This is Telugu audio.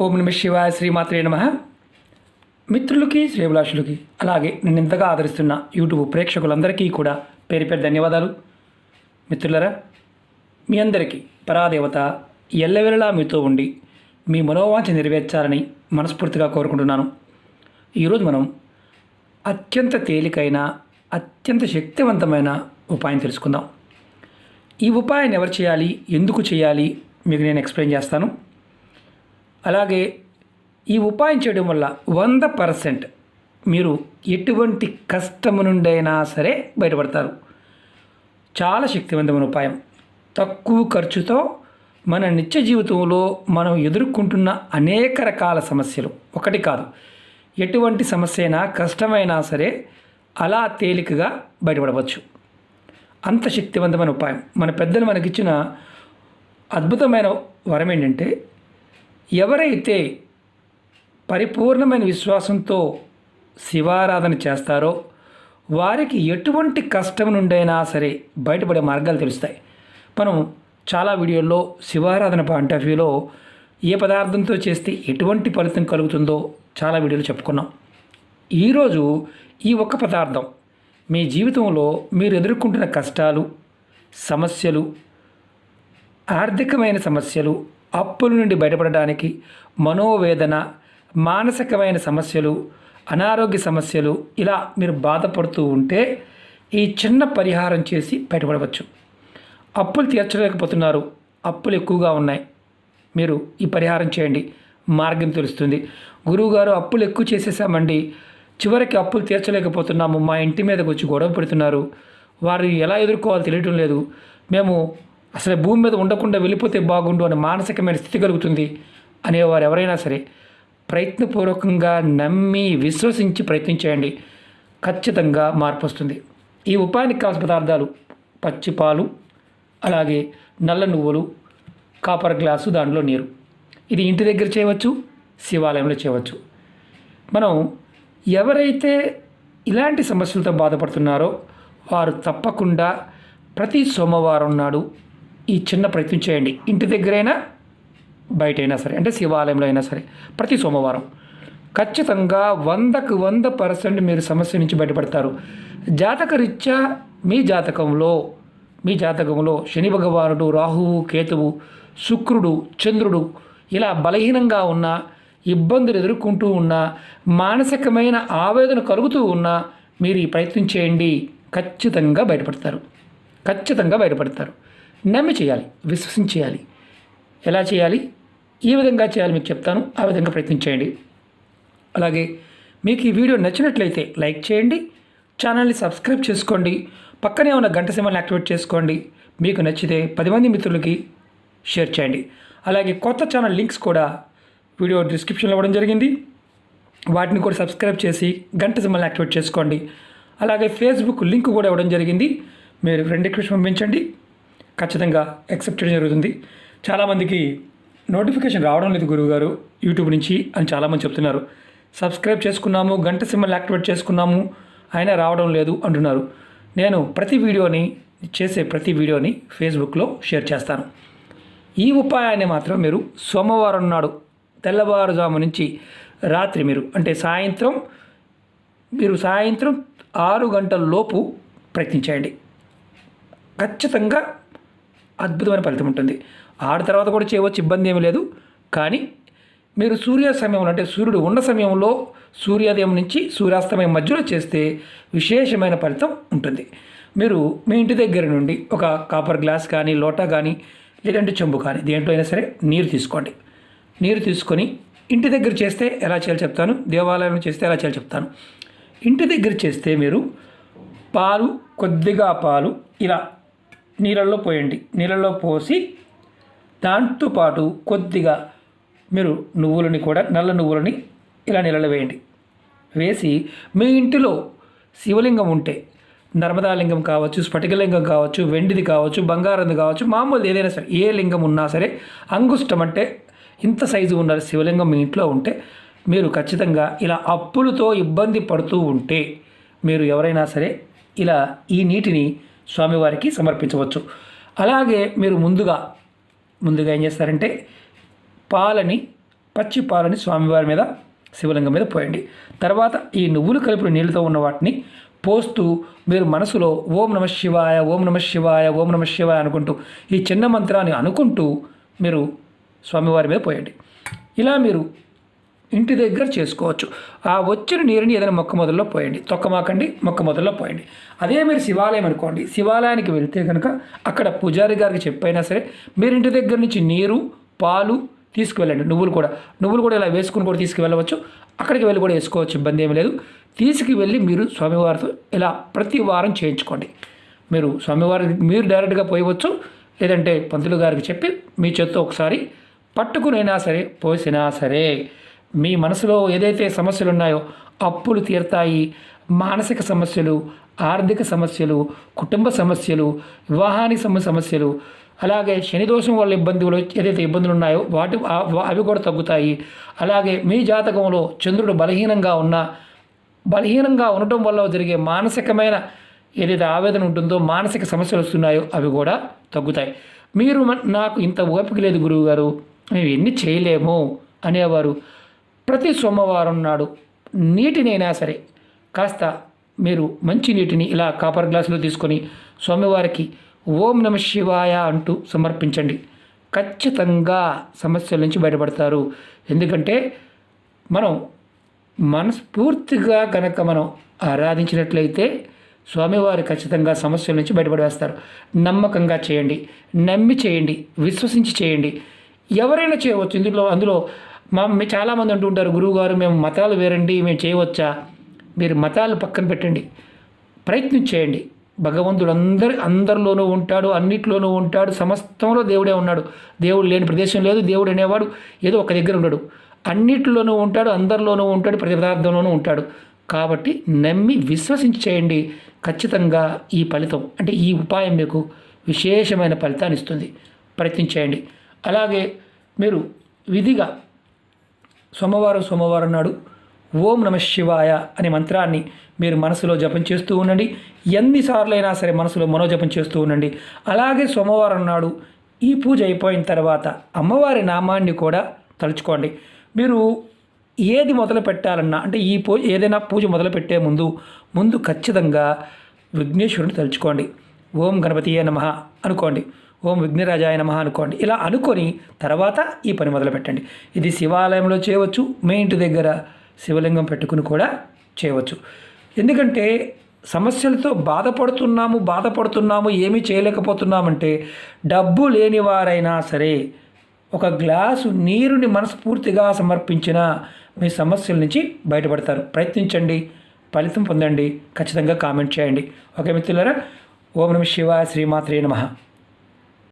ఓం నమ శివాయ, శ్రీమాత్రే నమ. మిత్రులకి, శ్రేభిలాషులకి, అలాగే నేను ఇంతగా ఆదరిస్తున్న యూట్యూబ్ ప్రేక్షకులందరికీ కూడా పేరు పేరు ధన్యవాదాలు. మిత్రులరా, మీ అందరికీ పరాదేవత ఎల్లవెల్లలా మీతో ఉండి మీ మనోవాంఛ నెరవేర్చాలని మనస్ఫూర్తిగా కోరుకుంటున్నాను. ఈరోజు మనం అత్యంత తేలికైన, అత్యంత శక్తివంతమైన ఉపాయం తెలుసుకుందాం. ఈ ఉపాయాన్ని ఎవరు చేయాలి, ఎందుకు చేయాలి మీకు నేను ఎక్స్ప్లెయిన్ చేస్తాను. అలాగే ఈ ఉపాయం చేయడం వల్ల 100% మీరు ఎటువంటి కష్టము నుండైనా సరే బయటపడతారు. చాలా శక్తివంతమైన ఉపాయం. తక్కువ ఖర్చుతో మన నిత్య జీవితంలో మనం ఎదుర్కొంటున్న అనేక రకాల సమస్యలు, ఒకటి కాదు, ఎటువంటి సమస్య అయినా, కష్టమైనా సరే అలా తేలికగా బయటపడవచ్చు. అంత శక్తివంతమైన ఉపాయం. మన పెద్దలు మనకిచ్చిన అద్భుతమైన వరం ఏంటంటే, ఎవరైతే పరిపూర్ణమైన విశ్వాసంతో శివారాధన చేస్తారో వారికి ఎటువంటి కష్టం నుండైనా సరే బయటపడే మార్గాలు తెలుస్తాయి. మనం చాలా వీడియోల్లో శివారాధన పాయింట్ ఆఫ్ వ్యూలో ఏ పదార్థంతో చేస్తే ఎటువంటి ఫలితం కలుగుతుందో చాలా వీడియోలు చెప్పుకున్నాం. ఈరోజు ఈ ఒక్క పదార్థం మీ జీవితంలో మీరు ఎదుర్కొంటున్న కష్టాలు, సమస్యలు, ఆర్థికమైన సమస్యలు, అప్పుల నుండి బయటపడడానికి, మనోవేదన, మానసికమైన సమస్యలు, అనారోగ్య సమస్యలు, ఇలా మీరు బాధపడుతూ ఉంటే ఈ చిన్న పరిహారం చేసి బయటపడవచ్చు. అప్పులు తీర్చలేకపోతున్నారు, అప్పులు ఎక్కువగా ఉన్నాయి, మీరు ఈ పరిహారం చేయండి, మార్గం తెలుస్తుంది. గురువుగారు, అప్పులు ఎక్కువ చేసేసామండి, చివరికి అప్పులు తీర్చలేకపోతున్నాము, మా ఇంటి మీదకి వచ్చి గొడవ పెడుతున్నారు, వారు ఎలా ఎదుర్కోవాలో తెలియటం లేదు, మేము అసలు భూమి మీద ఉండకుండా వెళ్ళిపోతే బాగుండు అనే మానసికమైన స్థితి కలుగుతుంది అనేవారు ఎవరైనా సరే ప్రయత్నపూర్వకంగా నమ్మి, విశ్వసించి ప్రయత్నం చేయండి. ఖచ్చితంగా మార్పు వస్తుంది. ఈ ఉపాయానికి కావాల్సిన పదార్థాలు పచ్చి పాలు, అలాగే నల్ల నువ్వులు, కాపర్ గ్లాసు, దాంట్లో నీరు. ఇది ఇంటి దగ్గర చేయవచ్చు, శివాలయంలో చేయవచ్చు. మనం ఎవరైతే ఇలాంటి సమస్యలతో బాధపడుతున్నారో వారు తప్పకుండా ప్రతి సోమవారం నాడు ఈ చిన్న ప్రయత్నం చేయండి. ఇంటి దగ్గరైనా బయటైనా సరే, అంటే శివాలయంలో అయినా సరే, ప్రతి సోమవారం ఖచ్చితంగా 100% మీరు సమస్య నుంచి బయటపడతారు. జాతకరీత్యా మీ జాతకంలో శని భగవానుడు, రాహువు, కేతువు, శుక్రుడు, చంద్రుడు ఇలా బలహీనంగా ఉన్న, ఇబ్బందులు ఎదుర్కొంటూ ఉన్న, మానసికమైన ఆవేదన కలుగుతూ ఉన్నా మీరు ఈ ప్రయత్నం చేయండి. ఖచ్చితంగా బయటపడతారు. నమ్మి చేయాలి, విశ్వసించి చేయాలి. ఎలా చేయాలి, ఏ విధంగా చేయాలి మీకు చెప్తాను, ఆ విధంగా ప్రయత్నించేయండి. అలాగే మీకు ఈ వీడియో నచ్చినట్లయితే లైక్ చేయండి, ఛానల్ని సబ్స్క్రైబ్ చేసుకోండి, పక్కనే ఉన్న గంట సింబల్ని యాక్టివేట్ చేసుకోండి. మీకు నచ్చితే 10 మంది మిత్రులకి షేర్ చేయండి. అలాగే కొత్త ఛానల్ లింక్స్ కూడా వీడియో డిస్క్రిప్షన్లో ఇవ్వడం జరిగింది, వాటిని కూడా సబ్స్క్రైబ్ చేసి గంట సింబల్ని యాక్టివేట్ చేసుకోండి. అలాగే ఫేస్బుక్ లింక్ కూడా ఇవ్వడం జరిగింది, మీరు ఫ్రెండ్ రిక్వెస్ట్ పంపించండి, ఖచ్చితంగా యాక్సెప్ట్ చేయడం జరుగుతుంది. చాలామందికి నోటిఫికేషన్ రావడం లేదు గురువుగారు యూట్యూబ్ నుంచి అని చాలామంది చెప్తున్నారు. సబ్స్క్రైబ్ చేసుకున్నాము, గంట సింబల్ యాక్టివేట్ చేసుకున్నాము, అయినా రావడం లేదు అంటున్నారు. నేను ప్రతి వీడియోని ఫేస్బుక్లో షేర్ చేస్తాను. ఈ ఉపాయాన్ని మాత్రం మీరు సోమవారం నాడు తెల్లవారుజాము నుంచి రాత్రి సాయంత్రం 6 గంటల లోపు ప్రయత్నించండి. ఖచ్చితంగా అద్భుతమైన ఫలితం ఉంటుంది. 6 తర్వాత కూడా చేయవచ్చు, ఇబ్బంది ఏమీ లేదు. కానీ మీరు సూర్య సమయంలో, అంటే సూర్యుడు ఉన్న సమయంలో, సూర్యోదయం నుంచి సూర్యాస్తమయం మధ్యలో చేస్తే విశేషమైన ఫలితం ఉంటుంది. మీరు మీ ఇంటి దగ్గర నుండి ఒక కాపర్ గ్లాస్ కానీ, లోటా కానీ, లేదంటే చెంబు కానీ, దేంట్లో అయినా సరే నీరు తీసుకోండి. నీరు తీసుకొని ఇంటి దగ్గర చేస్తే ఎలా చేయాలో చెప్తాను, దేవాలయంలో చేస్తే ఎలా చేయాలో చెప్తాను. ఇంటి దగ్గర చేస్తే మీరు కొద్దిగా పాలు ఇలా నీళ్ళల్లో పోయండి. నీళ్ళల్లో పోసి దాంతోపాటు కొద్దిగా మీరు నువ్వులని కూడా, నల్ల నువ్వులని ఇలా నీళ్ళలో వేయండి. వేసి మీ ఇంటిలో శివలింగం ఉంటే, నర్మదాలింగం కావచ్చు, స్ఫటికలింగం కావచ్చు, వెండిది కావచ్చు, బంగారంది కావచ్చు, మామూలు ఏదైనా సరే, ఏ లింగం ఉన్నా సరే, అంగుష్టం అంటే ఇంత సైజు ఉన్న శివలింగం మీ ఇంట్లో ఉంటే మీరు ఖచ్చితంగా ఇలా అప్పులతో ఇబ్బంది పడుతూ ఉంటే మీరు ఎవరైనా సరే ఇలా ఈ నీటిని స్వామివారికి సమర్పించవచ్చు. అలాగే మీరు ముందుగా ఏం చేస్తారంటే పాలని పచ్చి పాలని స్వామివారి మీద శివలింగం మీద పోయండి. తర్వాత ఈ నువ్వులు కలిపిన నీళ్ళతో ఉన్న వాటిని పోస్తూ మీరు మనసులో ఓం నమ శివాయ, ఓం నమ శివాయ, ఓం నమ శివాయ అనుకుంటూ ఈ చిన్న మంత్రాన్ని అనుకుంటూ మీరు స్వామివారి మీద పోయండి. ఇలా మీరు ఇంటి దగ్గర చేసుకోవచ్చు. ఆ వచ్చిన నీరుని ఏదైనా మొక్క మొదల్లో పోయండి, తొక్కమాకండి, మొక్క మొదల్లో పోయండి. అదే మీరు శివాలయం అనుకోండి, శివాలయానికి వెళ్తే కనుక అక్కడ పూజారి గారికి చెప్పైనా సరే మీరు ఇంటి దగ్గర నుంచి నీరు, పాలు తీసుకువెళ్ళండి. నువ్వులు కూడా ఇలా వేసుకుని కూడా తీసుకువెళ్ళవచ్చు. అక్కడికి వెళ్ళి కూడా వేసుకోవచ్చు, ఇబ్బంది ఏమీ లేదు. తీసుకువెళ్ళి మీరు స్వామివారితో ఇలా ప్రతి వారం చేయించుకోండి. మీరు స్వామివారికి మీరు డైరెక్ట్గా పోయవచ్చు, లేదంటే పంతులు గారికి చెప్పి మీ చేత్తో ఒకసారి పట్టుకునైనా సరే పోసినా సరే మీ మనసులో ఏదైతే సమస్యలు ఉన్నాయో అప్పులు తీరుతాయి. మానసిక సమస్యలు, ఆర్థిక సమస్యలు, కుటుంబ సమస్యలు, వివాహానికి సమస్యలు, అలాగే శని దోషం వల్ల ఇబ్బందులు ఏదైతే ఇబ్బందులు ఉన్నాయో అవి కూడా తగ్గుతాయి. అలాగే మీ జాతకంలో చంద్రుడు బలహీనంగా ఉండటం వల్ల జరిగే మానసికమైన ఏదైతే ఆవేదన ఉంటుందో, మానసిక సమస్యలు వస్తున్నాయో అవి కూడా తగ్గుతాయి. మీరు నాకు ఇంత ఓపిక లేదు గురువుగారు, మేము ఎన్ని చేయలేము అనేవారు ప్రతి సోమవారం నాడు నీటినైనా సరే కాస్త మీరు మంచి నీటిని ఇలా కాపర్ గ్లాసులో తీసుకొని స్వామివారికి ఓం నమ శివాయ అంటూ సమర్పించండి. ఖచ్చితంగా సమస్యల నుంచి బయటపడతారు. ఎందుకంటే మనం మనస్ఫూర్తిగా కనుక మనం ఆరాధించినట్లయితే స్వామివారు ఖచ్చితంగా సమస్యల నుంచి బయటపడేస్తారు. నమ్మకంగా చేయండి, నమ్మి చేయండి, విశ్వసించి చేయండి. ఎవరైనా చేయవచ్చు. అందులో చాలామంది అంటూ ఉంటారు, గురువుగారు మేము మతాలు వేరండి, మేము చేయవచ్చా? మీరు మతాలు పక్కన పెట్టండి, ప్రయత్నం చేయండి. భగవంతుడు అందరిలోనూ ఉంటాడు, అన్నిట్లోనూ ఉంటాడు, సమస్తంలో దేవుడే ఉన్నాడు. దేవుడు లేని ప్రదేశం లేదు. దేవుడు అనేవాడు ఏదో ఒక దగ్గర ఉండడు, అన్నిట్లోనూ ఉంటాడు, అందరిలోనూ ఉంటాడు, ప్రతి పదార్థంలోనూ ఉంటాడు. కాబట్టి నమ్మి విశ్వసించి చేయండి. ఖచ్చితంగా ఈ ఫలితం అంటే ఈ ఉపాయం మీకు విశేషమైన ఫలితాన్ని ఇస్తుంది. ప్రయత్నించేయండి. అలాగే మీరు విధిగా సోమవారం నాడు ఓం నమ శివాయ అనే మంత్రాన్ని మీరు మనసులో జపం చేస్తూ ఉండండి. ఎన్నిసార్లు అయినా సరే మనసులో మనోజపం చేస్తూ ఉండండి. అలాగే సోమవారం నాడు ఈ పూజ అయిపోయిన తర్వాత అమ్మవారి నామాన్ని కూడా తలుచుకోండి. మీరు ఏది మొదలు పెట్టాలన్నా అంటే ఏదైనా పూజ మొదలు పెట్టే ముందు ఖచ్చితంగా విఘ్నేశ్వరుని తలుచుకోండి. ఓం గణపతియే నమః అనుకోండి, ఓం విఘ్నరాజాయ నమః అనుకోండి. ఇలా అనుకొని తర్వాత ఈ పని మొదలు పెట్టండి. ఇది శివాలయంలో చేయవచ్చు, మీ ఇంటి దగ్గర శివలింగం పెట్టుకుని కూడా చేయవచ్చు. ఎందుకంటే సమస్యలతో బాధపడుతున్నాము, ఏమీ చేయలేకపోతున్నామంటే డబ్బు లేని వారైనా సరే ఒక గ్లాసు నీరుని మనస్ఫూర్తిగా సమర్పించిన మీ సమస్యల నుంచి బయటపడతారు. ప్రయత్నించండి, ఫలితం పొందండి. ఖచ్చితంగా కామెంట్ చేయండి. ఓకే మిత్రులారా, ఓం నమః శివాయ, శ్రీమాత్రే నమః.